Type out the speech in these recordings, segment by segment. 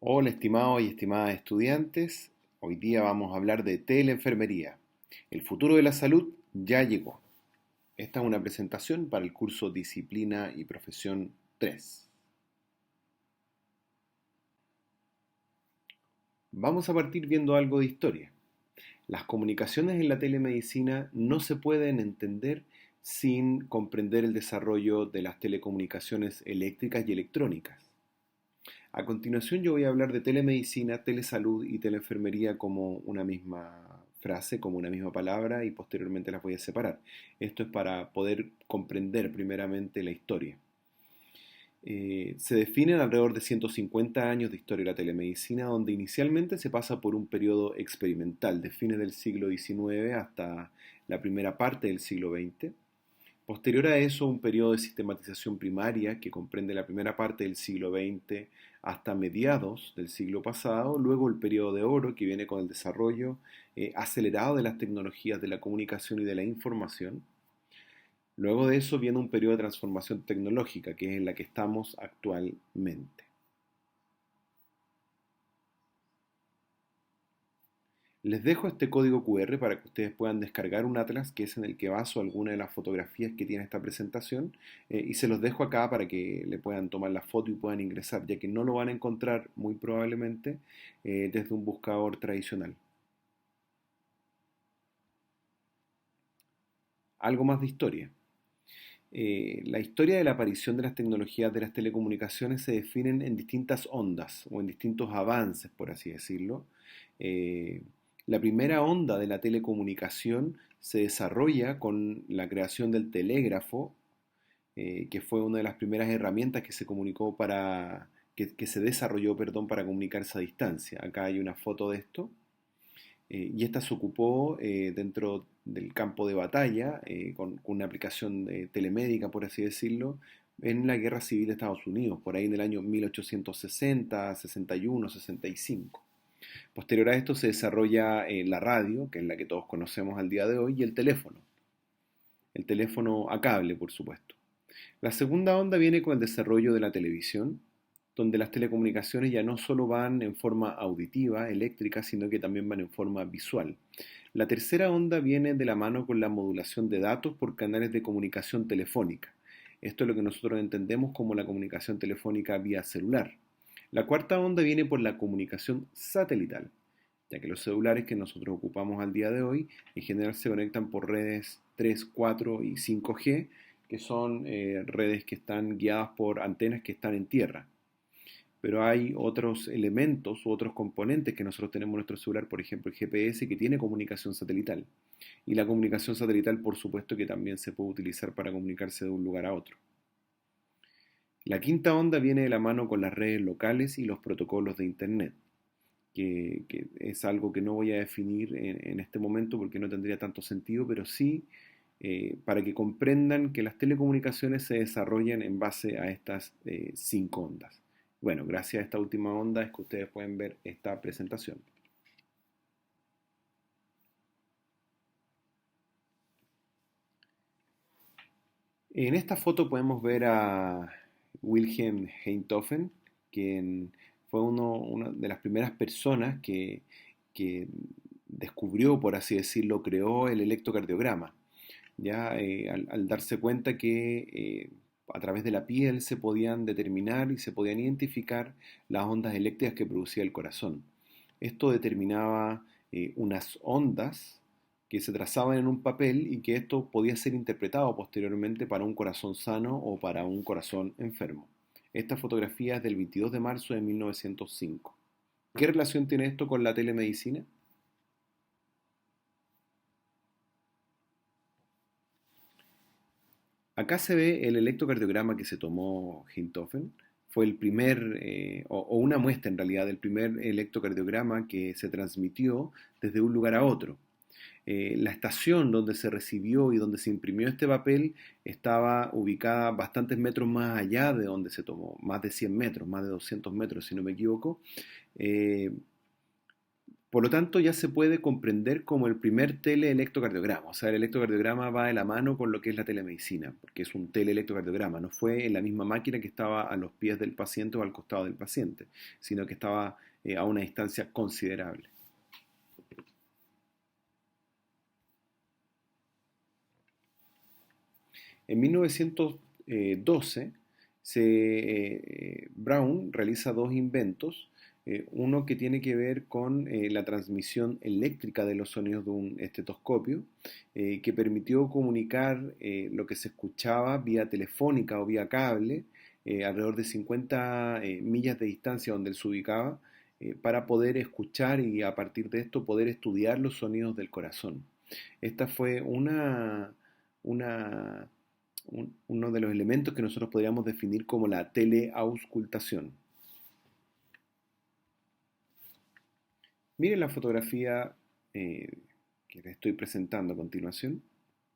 Hola, estimados y estimadas estudiantes. Hoy día vamos a hablar de teleenfermería. El futuro de la salud ya llegó. Esta es una presentación para el curso Disciplina y Profesión 3. Vamos a partir viendo algo de historia. Las comunicaciones en la telemedicina no se pueden entender sin comprender el desarrollo de las telecomunicaciones eléctricas y electrónicas. A continuación yo voy a hablar de telemedicina, telesalud y teleenfermería como una misma frase, como una misma palabra y posteriormente las voy a separar. Esto es para poder comprender primeramente la historia. Se definen alrededor de 150 años de historia de la telemedicina, donde inicialmente se pasa por un periodo experimental de fines del siglo XIX hasta la primera parte del siglo XX. Posterior a eso, un periodo de sistematización primaria que comprende la primera parte del siglo XX hasta mediados del siglo pasado, luego el periodo de oro que viene con el desarrollo acelerado de las tecnologías de la comunicación y de la información. Luego de eso viene un periodo de transformación tecnológica, que es en la que estamos actualmente. Les dejo este código QR para que ustedes puedan descargar un atlas que es en el que baso algunas de las fotografías que tiene esta presentación y se los dejo acá para que le puedan tomar la foto y puedan ingresar, ya que no lo van a encontrar muy probablemente desde un buscador tradicional. Algo más de historia. La historia de la aparición de las tecnologías de las telecomunicaciones se definen en distintas ondas o en distintos avances, por así decirlo. Eh, la primera onda de la telecomunicación se desarrolla con la creación del telégrafo, que fue una de las primeras herramientas que se comunicó que se desarrolló, perdón, para comunicarse a distancia. Acá hay una foto de esto. Y esta se ocupó dentro del campo de batalla, con una aplicación telemédica, por así decirlo, en la Guerra Civil de Estados Unidos, por ahí en el año 1860, 61, 65. Posterior a esto se desarrolla la radio, que es la que todos conocemos al día de hoy, y el teléfono a cable, por supuesto. La segunda onda viene con el desarrollo de la televisión, donde las telecomunicaciones ya no solo van en forma auditiva, eléctrica, sino que también van en forma visual. La tercera onda viene de la mano con la modulación de datos por canales de comunicación telefónica. Esto es lo que nosotros entendemos como la comunicación telefónica vía celular. La cuarta onda viene por la comunicación satelital, ya que los celulares que nosotros ocupamos al día de hoy en general se conectan por redes 3, 4 y 5G, que son redes que están guiadas por antenas que están en tierra. Pero hay otros elementos u otros componentes que nosotros tenemos en nuestro celular, por ejemplo el GPS, que tiene comunicación satelital. Y la comunicación satelital, por supuesto, que también se puede utilizar para comunicarse de un lugar a otro. La quinta onda viene de la mano con las redes locales y los protocolos de Internet, que es algo que no voy a definir en este momento porque no tendría tanto sentido, pero sí para que comprendan que las telecomunicaciones se desarrollan en base a estas 5 ondas. Bueno, gracias a esta última onda es que ustedes pueden ver esta presentación. En esta foto podemos ver a Wilhelm Einthoven, quien fue una de las primeras personas que descubrió, por así decirlo, creó el electrocardiograma, ya al darse cuenta que a través de la piel se podían determinar y se podían identificar las ondas eléctricas que producía el corazón. Esto determinaba unas ondas que se trazaban en un papel y que esto podía ser interpretado posteriormente para un corazón sano o para un corazón enfermo. Esta fotografía es del 22 de marzo de 1905. ¿Qué relación tiene esto con la telemedicina? Acá se ve el electrocardiograma que se tomó Hintofen. Fue el primer, o una muestra en realidad, del primer electrocardiograma que se transmitió desde un lugar a otro. La estación donde se recibió y donde se imprimió este papel estaba ubicada bastantes metros más allá de donde se tomó, más de 100 metros, más de 200 metros si no me equivoco. Eh, Por lo tanto, ya se puede comprender como el primer teleelectrocardiograma. O sea, el electrocardiograma va de la mano con lo que es la telemedicina, porque es un teleelectrocardiograma. No fue en la misma máquina que estaba a los pies del paciente o al costado del paciente, sino que estaba a una distancia considerable. En 1912, Brown realiza dos inventos, uno que tiene que ver con la transmisión eléctrica de los sonidos de un estetoscopio, que permitió comunicar lo que se escuchaba vía telefónica o vía cable, alrededor de 50 millas de distancia donde él se ubicaba, para poder escuchar y a partir de esto poder estudiar los sonidos del corazón. Esta fue una uno de los elementos que nosotros podríamos definir como la teleauscultación. Miren la fotografía que les estoy presentando a continuación.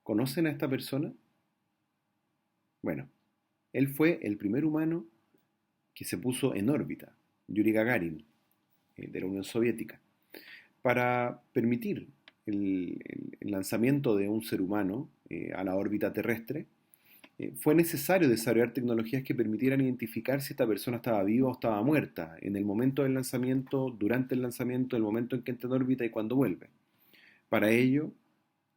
¿Conocen a esta persona? Bueno, él fue el primer humano que se puso en órbita, Yuri Gagarin, de la Unión Soviética, para permitir el lanzamiento de un ser humano a la órbita terrestre. Fue necesario desarrollar tecnologías que permitieran identificar si esta persona estaba viva o estaba muerta en el momento del lanzamiento, durante el lanzamiento, el momento en que entra en órbita y cuando vuelve. Para ello,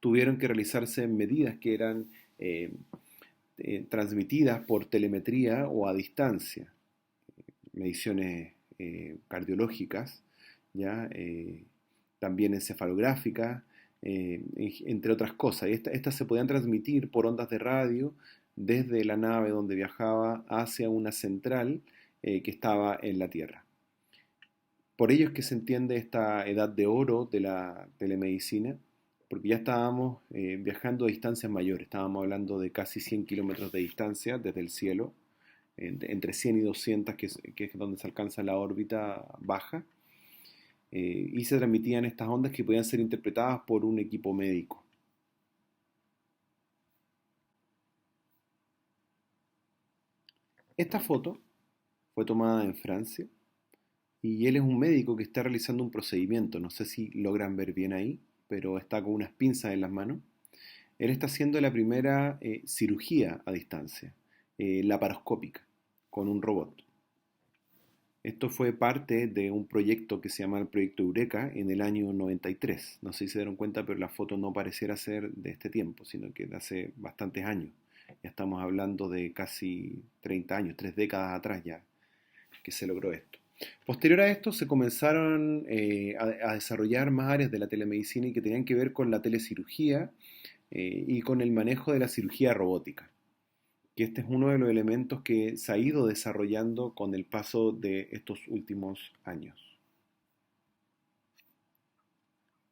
tuvieron que realizarse medidas que eran transmitidas por telemetría o a distancia, mediciones cardiológicas, ¿ya? También encefalográficas, entre otras cosas. Estas se podían transmitir por ondas de radio desde la nave donde viajaba hacia una central que estaba en la Tierra. Por ello es que se entiende esta edad de oro de la telemedicina, porque ya estábamos viajando a distancias mayores, estábamos hablando de casi 100 kilómetros de distancia desde el cielo, entre 100 y 200, que es donde se alcanza la órbita baja, y se transmitían estas ondas que podían ser interpretadas por un equipo médico. Esta foto fue tomada en Francia y él es un médico que está realizando un procedimiento. No sé si logran ver bien ahí, pero está con unas pinzas en las manos. Él está haciendo la primera cirugía a distancia, laparoscópica, con un robot. Esto fue parte de un proyecto que se llama el Proyecto Eureka en el año 93. No sé si se dieron cuenta, pero la foto no pareciera ser de este tiempo, sino que de hace bastantes años. Ya estamos hablando de casi 30 años, 3 décadas atrás ya que se logró esto. Posterior a esto se comenzaron a desarrollar más áreas de la telemedicina y que tenían que ver con la telecirugía y con el manejo de la cirugía robótica, que este es uno de los elementos que se ha ido desarrollando con el paso de estos últimos años.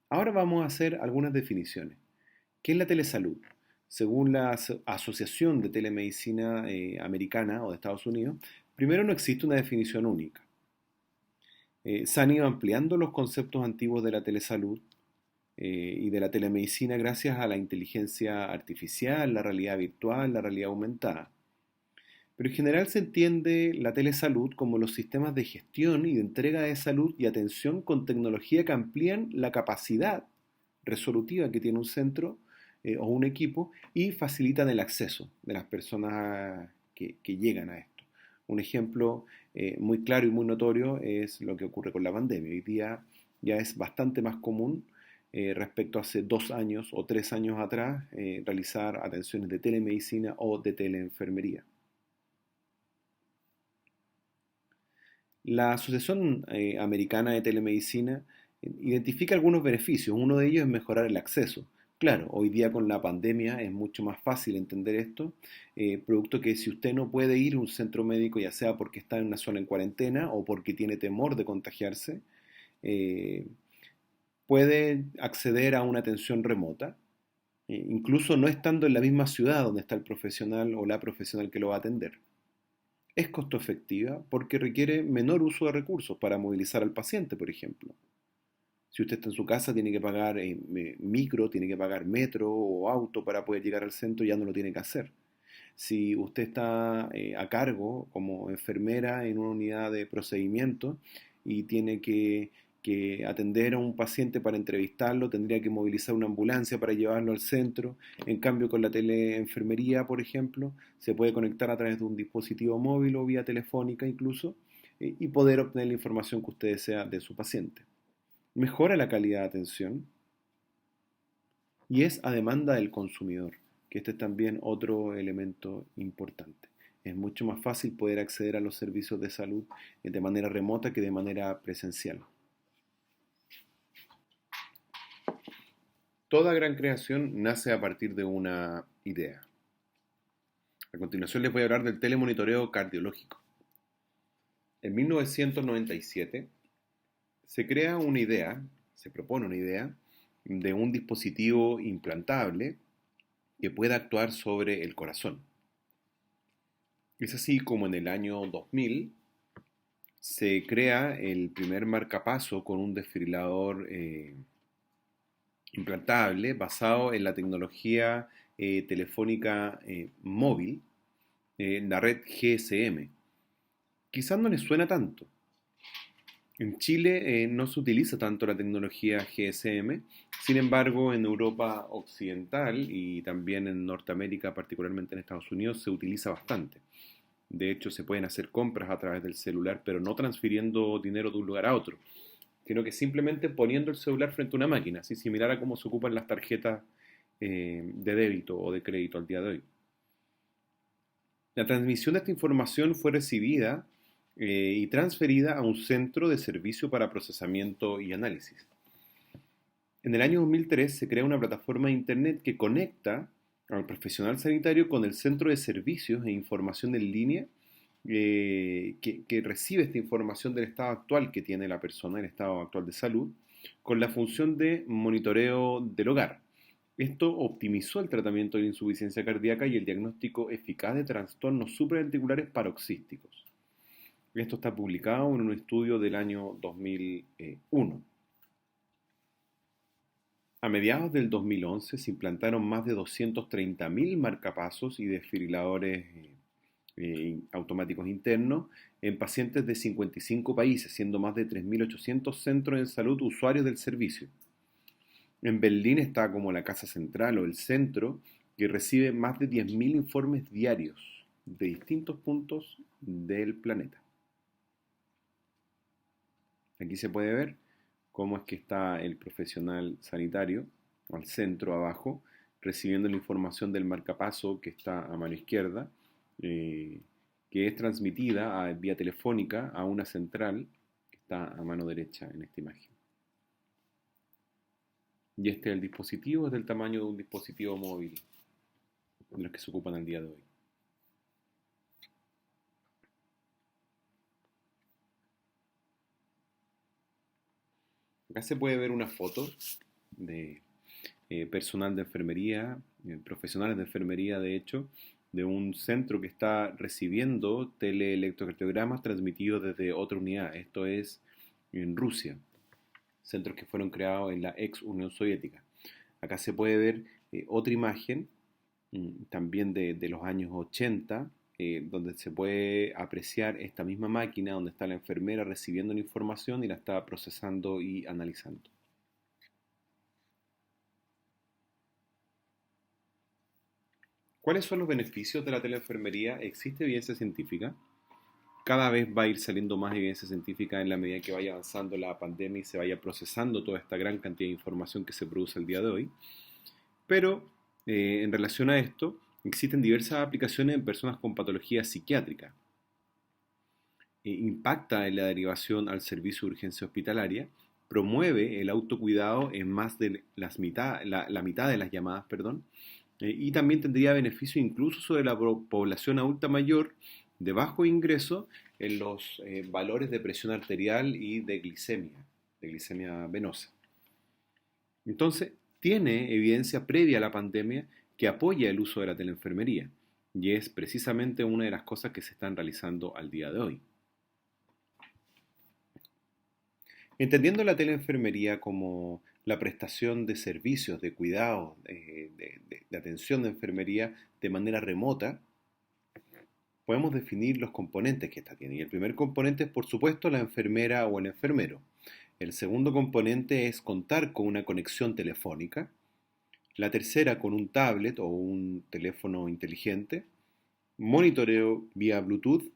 Ahora vamos a hacer algunas definiciones. ¿Qué es la telesalud? Según la Asociación de Telemedicina Americana o de Estados Unidos, primero no existe una definición única. Se han ido ampliando los conceptos antiguos de la telesalud y de la telemedicina gracias a la inteligencia artificial, la realidad virtual, la realidad aumentada. Pero en general se entiende la telesalud como los sistemas de gestión y de entrega de salud y atención con tecnología que amplían la capacidad resolutiva que tiene un centro o un equipo y facilitan el acceso de las personas que llegan a esto. Un ejemplo muy claro y muy notorio es lo que ocurre con la pandemia. Hoy día ya es bastante más común respecto a hace 2 años o 3 años atrás realizar atenciones de telemedicina o de teleenfermería. La Asociación Americana de Telemedicina identifica algunos beneficios. Uno de ellos es mejorar el acceso. Claro, hoy día con la pandemia es mucho más fácil entender esto, producto que si usted no puede ir a un centro médico, ya sea porque está en una zona en cuarentena o porque tiene temor de contagiarse, eh, puede acceder a una atención remota, incluso no estando en la misma ciudad donde está el profesional o la profesional que lo va a atender. Es costo efectiva porque requiere menor uso de recursos para movilizar al paciente, por ejemplo. Si usted está en su casa, tiene que pagar micro, tiene que pagar metro o auto para poder llegar al centro, ya no lo tiene que hacer. Si usted está a cargo como enfermera en una unidad de procedimiento y tiene que que atender a un paciente para entrevistarlo tendría que movilizar una ambulancia para llevarlo al centro. En cambio, con la teleenfermería, por ejemplo, se puede conectar a través de un dispositivo móvil o vía telefónica incluso y poder obtener la información que usted desea de su paciente. Mejora la calidad de atención y es a demanda del consumidor, que este es también otro elemento importante. Es mucho más fácil poder acceder a los servicios de salud de manera remota que de manera presencial. Toda gran creación nace a partir de una idea. A continuación les voy a hablar del telemonitoreo cardiológico. En 1997 se crea una idea, se propone una idea de un dispositivo implantable que pueda actuar sobre el corazón. Es así como en el año 2000 se crea el primer marcapaso con un desfibrilador implantable basado en la tecnología telefónica móvil, la red GSM. Quizás no les suena tanto. En Chile no se utiliza tanto la tecnología GSM, sin embargo en Europa occidental y también en Norteamérica, particularmente en Estados Unidos, se utiliza bastante. De hecho, se pueden hacer compras a través del celular, pero no transfiriendo dinero de un lugar a otro, sino que simplemente poniendo el celular frente a una máquina, así similar a cómo se ocupan las tarjetas de débito o de crédito al día de hoy. La transmisión de esta información fue recibida y transferida a un centro de servicio para procesamiento y análisis. En el año 2003 se crea una plataforma de Internet que conecta al profesional sanitario con el centro de servicios e información en línea que recibe esta información del estado actual que tiene la persona, el estado actual de salud, con la función de monitoreo del hogar. Esto optimizó el tratamiento de la insuficiencia cardíaca y el diagnóstico eficaz de trastornos supraventriculares paroxísticos. Esto está publicado en un estudio del año 2001. A mediados del 2011 se implantaron más de 230.000 marcapasos y desfibriladores automáticos internos en pacientes de 55 países, siendo más de 3.800 centros de salud usuarios del servicio. En Berlín está como la casa central o el centro que recibe más de 10.000 informes diarios de distintos puntos del planeta. Aquí se puede ver cómo es que está el profesional sanitario al centro abajo, recibiendo la información del marcapaso que está a mano izquierda, que es transmitida vía telefónica a una central que está a mano derecha en esta imagen. Y este es el dispositivo, es del tamaño de un dispositivo móvil, de los que se ocupan al día de hoy. Acá se puede ver una foto de personal de enfermería, profesionales de enfermería de hecho, de un centro que está recibiendo teleelectrocardiogramas transmitidos desde otra unidad. Esto es en Rusia, centros que fueron creados en la ex Unión Soviética. Acá se puede ver otra imagen, también de los años 80, donde se puede apreciar esta misma máquina donde está la enfermera recibiendo la información y la está procesando y analizando. ¿Cuáles son los beneficios de la teleenfermería? ¿Existe evidencia científica? Cada vez va a ir saliendo más evidencia científica en la medida que vaya avanzando la pandemia y se vaya procesando toda esta gran cantidad de información que se produce el día de hoy. Pero en relación a esto, existen diversas aplicaciones en personas con patología psiquiátrica. Impacta en la derivación al servicio de urgencia hospitalaria, promueve el autocuidado en más de la mitad de las llamadas, y también tendría beneficio incluso sobre la población adulta mayor de bajo ingreso en los valores de presión arterial y de glicemia venosa. Entonces, tiene evidencia previa a la pandemia que apoya el uso de la teleenfermería y es precisamente una de las cosas que se están realizando al día de hoy. Entendiendo la teleenfermería como la prestación de servicios, de cuidado, de atención de enfermería de manera remota, podemos definir los componentes que esta tiene. Y el primer componente es, por supuesto, la enfermera o el enfermero. El segundo componente es contar con una conexión telefónica. La tercera con un tablet o un teléfono inteligente. Monitoreo vía Bluetooth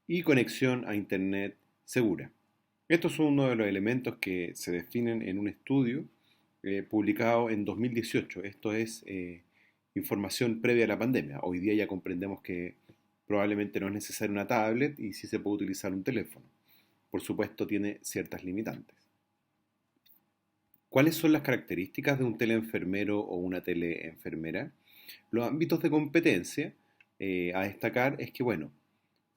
y conexión a Internet segura. Estos son uno de los elementos que se definen en un estudio publicado en 2018. Esto es información previa a la pandemia. Hoy día ya comprendemos que probablemente no es necesaria una tablet y sí se puede utilizar un teléfono. Por supuesto, tiene ciertas limitantes. ¿Cuáles son las características de un teleenfermero o una teleenfermera? Los ámbitos de competencia a destacar es que, bueno,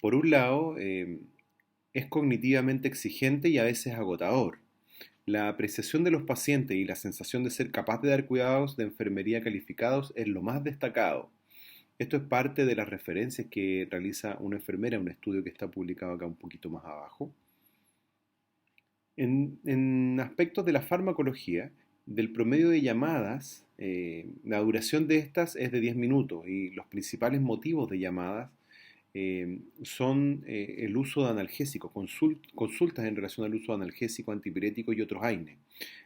por un lado, es cognitivamente exigente y a veces agotador. La apreciación de los pacientes y la sensación de ser capaz de dar cuidados de enfermería calificados es lo más destacado. Esto es parte de las referencias que realiza una enfermera en un estudio que está publicado acá un poquito más abajo. En aspectos de la farmacología, del promedio de llamadas, la duración de estas es de 10 minutos y los principales motivos de llamadas son el uso de analgésicos, consultas en relación al uso de analgésico, antipirético y otros AINE.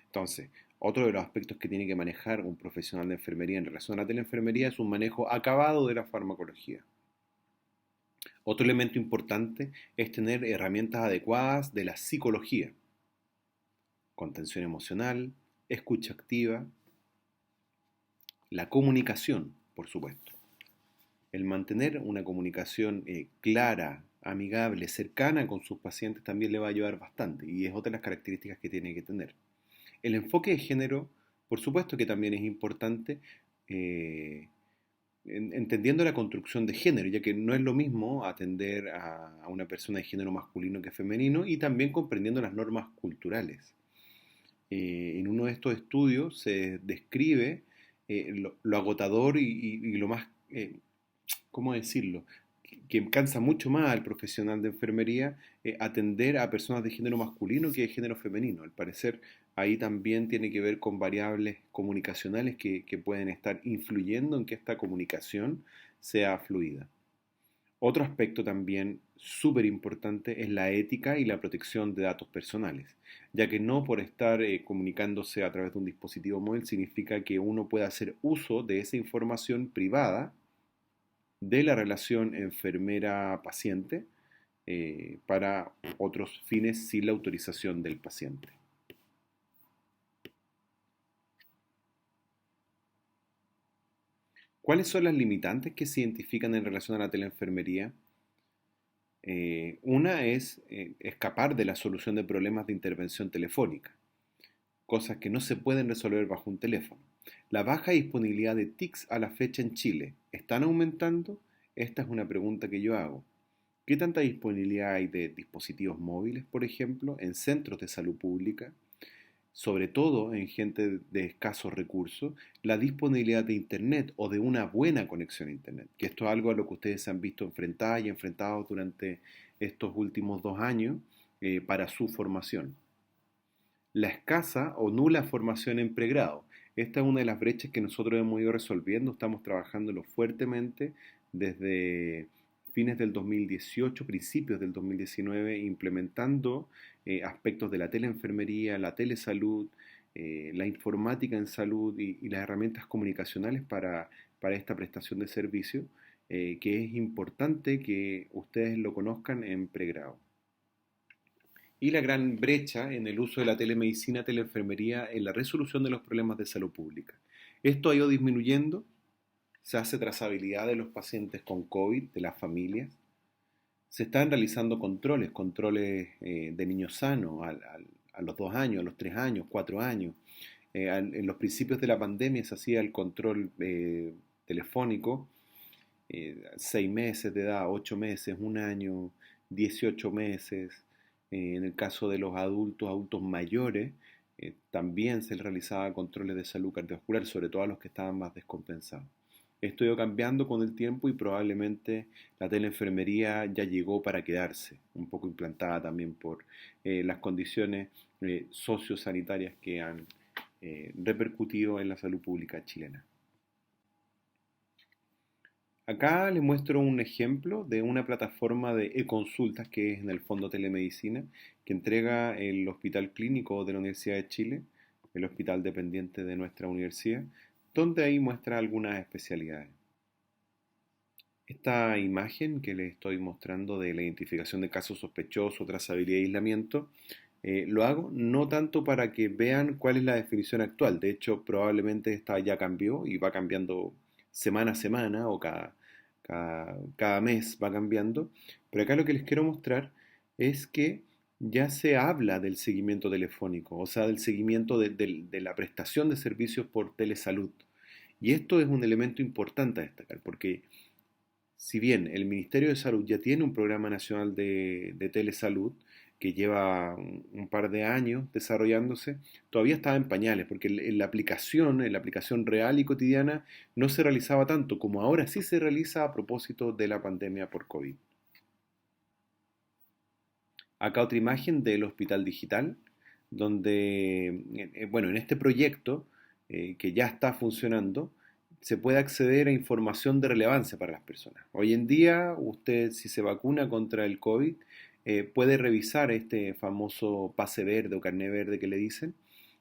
Entonces, otro de los aspectos que tiene que manejar un profesional de enfermería en relación a la teleenfermería es un manejo acabado de la farmacología. Otro elemento importante es tener herramientas adecuadas de la psicología, contención emocional, escucha activa, la comunicación, por supuesto. El mantener una comunicación clara, amigable, cercana con sus pacientes también le va a ayudar bastante y es otra de las características que tiene que tener. El enfoque de género, por supuesto que también es importante, eh, entendiendo la construcción de género, ya que no es lo mismo atender a una persona de género masculino que femenino y también comprendiendo las normas culturales. En uno de estos estudios se describe lo agotador y lo más, ¿cómo decirlo? Que cansa mucho más al profesional de enfermería atender a personas de género masculino que de género femenino. Al parecer, ahí también tiene que ver con variables comunicacionales que pueden estar influyendo en que esta comunicación sea fluida. Otro aspecto también súper importante es la ética y la protección de datos personales, ya que no por estar comunicándose a través de un dispositivo móvil significa que uno pueda hacer uso de esa información privada de la relación enfermera-paciente para otros fines sin la autorización del paciente. ¿Cuáles son las limitantes que se identifican en relación a la teleenfermería? Una es escapar de la solución de problemas de intervención telefónica, cosas que no se pueden resolver bajo un teléfono. La baja disponibilidad de TICs a la fecha en Chile, ¿están aumentando? Esta es una pregunta que yo hago. ¿Qué tanta disponibilidad hay de dispositivos móviles, por ejemplo, en centros de salud pública? Sobre todo en gente de escasos recursos, la disponibilidad de Internet o de una buena conexión a Internet, que esto es algo a lo que ustedes se han visto enfrentadas y enfrentados durante estos últimos 2 años para su formación. La escasa o nula formación en pregrado. Esta es una de las brechas que nosotros hemos ido resolviendo, estamos trabajándolo fuertemente desde fines del 2018, principios del 2019, implementando aspectos de la teleenfermería, la telesalud, la informática en salud y las herramientas comunicacionales para esta prestación de servicio, que es importante que ustedes lo conozcan en pregrado. Y la gran brecha en el uso de la telemedicina, teleenfermería en la resolución de los problemas de salud pública. Esto ha ido disminuyendo, se hace trazabilidad de los pacientes con COVID, de las familias, se están realizando controles de niños sanos a los 2 años, a los 3 años, 4 años. En los principios de la pandemia se hacía el control telefónico, 6 meses de edad, 8 meses, 1 año, 18 meses. En el caso de los adultos mayores, también se les realizaba controles de salud cardiovascular, sobre todo a los que estaban más descompensados. Esto ha ido cambiando con el tiempo y probablemente la teleenfermería ya llegó para quedarse, un poco implantada también por las condiciones sociosanitarias que han repercutido en la salud pública chilena. Acá les muestro un ejemplo de una plataforma de e-consultas que es en el fondo telemedicina que entrega el Hospital Clínico de la Universidad de Chile, el hospital dependiente de nuestra universidad, donde ahí muestra algunas especialidades. Esta imagen que les estoy mostrando de la identificación de casos sospechosos, trazabilidad y aislamiento, lo hago no tanto para que vean cuál es la definición actual, de hecho probablemente esta ya cambió y va cambiando semana a semana o cada mes va cambiando, pero acá lo que les quiero mostrar es que ya se habla del seguimiento telefónico, o sea, del seguimiento de la prestación de servicios por telesalud. Y esto es un elemento importante a destacar, porque si bien el Ministerio de Salud ya tiene un programa nacional de telesalud que lleva un par de años desarrollándose, todavía estaba en pañales, porque en la aplicación real y cotidiana, no se realizaba tanto como ahora sí se realiza a propósito de la pandemia por COVID. Acá otra imagen del hospital digital, donde, bueno, en este proyecto que ya está funcionando, se puede acceder a información de relevancia para las personas. Hoy en día, usted si se vacuna contra el COVID, puede revisar este famoso pase verde o carné verde que le dicen,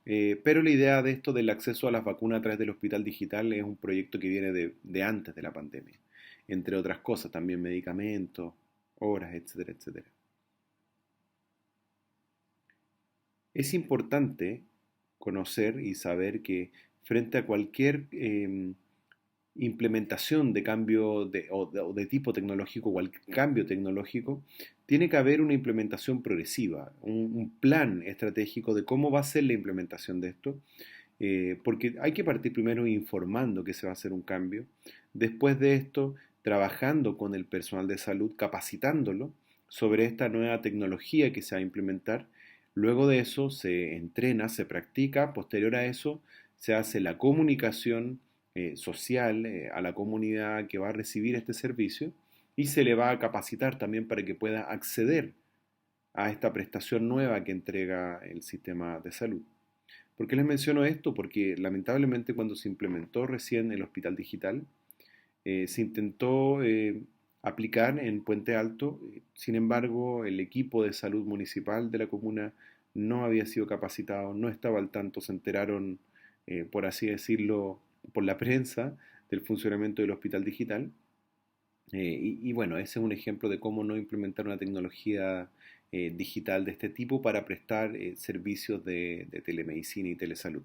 pero la idea de esto del acceso a las vacunas a través del hospital digital es un proyecto que viene de antes de la pandemia, entre otras cosas, también medicamentos, horas, etcétera, etcétera. Es importante conocer y saber que frente a cualquier implementación de cambio o de tipo tecnológico, cualquier cambio tecnológico, tiene que haber una implementación progresiva, un plan estratégico de cómo va a ser la implementación de esto, porque hay que partir primero informando que se va a hacer un cambio, después de esto trabajando con el personal de salud, capacitándolo sobre esta nueva tecnología que se va a implementar. Luego de eso se entrena, se practica, posterior a eso se hace la comunicación social a la comunidad que va a recibir este servicio y se le va a capacitar también para que pueda acceder a esta prestación nueva que entrega el sistema de salud. ¿Por qué les menciono esto? Porque lamentablemente cuando se implementó recién el hospital digital, se intentó aplicar en Puente Alto, sin embargo el equipo de salud municipal de la comuna no había sido capacitado, no estaba al tanto, se enteraron, por así decirlo, por la prensa del funcionamiento del hospital digital. Y bueno, ese es un ejemplo de cómo no implementar una tecnología digital de este tipo para prestar servicios de telemedicina y telesalud.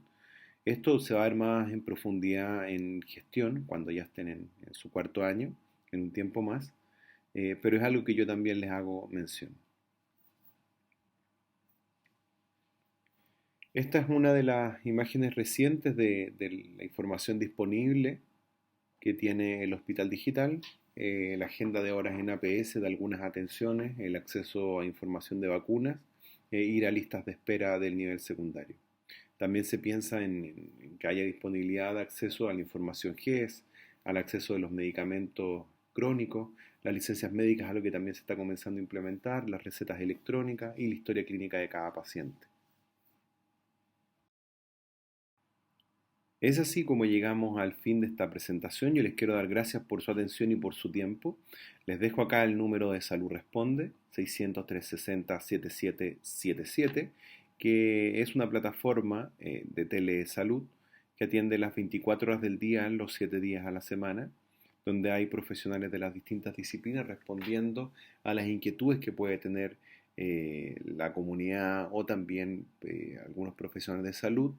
Esto se va a ver más en profundidad en gestión, cuando ya estén en su cuarto año, en un tiempo más, pero es algo que yo también les hago mención. Esta es una de las imágenes recientes de la información disponible que tiene el hospital digital, la agenda de horas en APS de algunas atenciones, el acceso a información de vacunas, ir a listas de espera del nivel secundario. También se piensa en que haya disponibilidad de acceso a la información GES, al acceso de los medicamentos crónicos, las licencias médicas, algo que también se está comenzando a implementar, las recetas electrónicas y la historia clínica de cada paciente. Es así como llegamos al fin de esta presentación. Yo les quiero dar gracias por su atención y por su tiempo. Les dejo acá el número de Salud Responde, 600-360-7777, que es una plataforma de telesalud que atiende las 24 horas del día, los 7 días a la semana, donde hay profesionales de las distintas disciplinas respondiendo a las inquietudes que puede tener la comunidad o también algunos profesionales de salud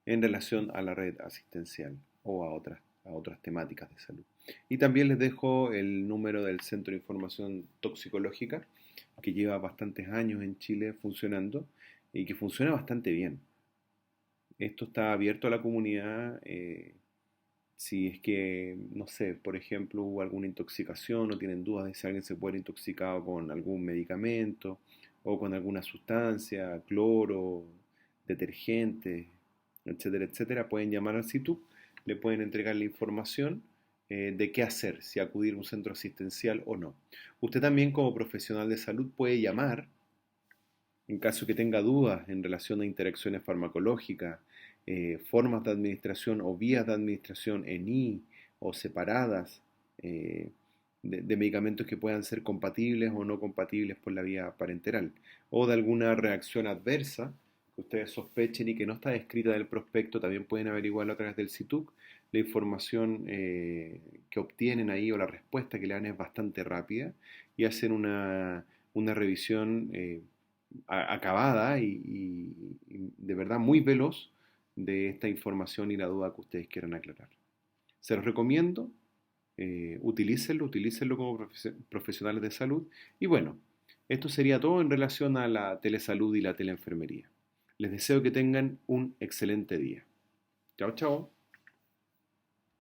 en relación a la red asistencial o a otras temáticas de salud. Y también les dejo el número del Centro de Información Toxicológica, que lleva bastantes años en Chile funcionando y que funciona bastante bien. Esto está abierto a la comunidad. Si es que, no sé, por ejemplo, hubo alguna intoxicación o tienen dudas de si alguien se puede haber intoxicado con algún medicamento o con alguna sustancia, cloro, detergente, etcétera, etcétera, pueden llamar al sitio, le pueden entregar la información de qué hacer, si acudir a un centro asistencial o no. Usted también como profesional de salud puede llamar en caso que tenga dudas en relación a interacciones farmacológicas, formas de administración o vías de administración en I o separadas, eh, de medicamentos que puedan ser compatibles o no compatibles por la vía parenteral, o de alguna reacción adversa que ustedes sospechen y que no está descrita en el prospecto, también pueden averiguarlo a través del CITUC. La información que obtienen ahí o la respuesta que le dan es bastante rápida y hacen una revisión acabada y de verdad muy veloz de esta información y la duda que ustedes quieran aclarar. Se los recomiendo, utilícenlo como profesionales de salud. Y bueno, esto sería todo en relación a la telesalud y la teleenfermería. Les deseo que tengan un excelente día. Chao, chao.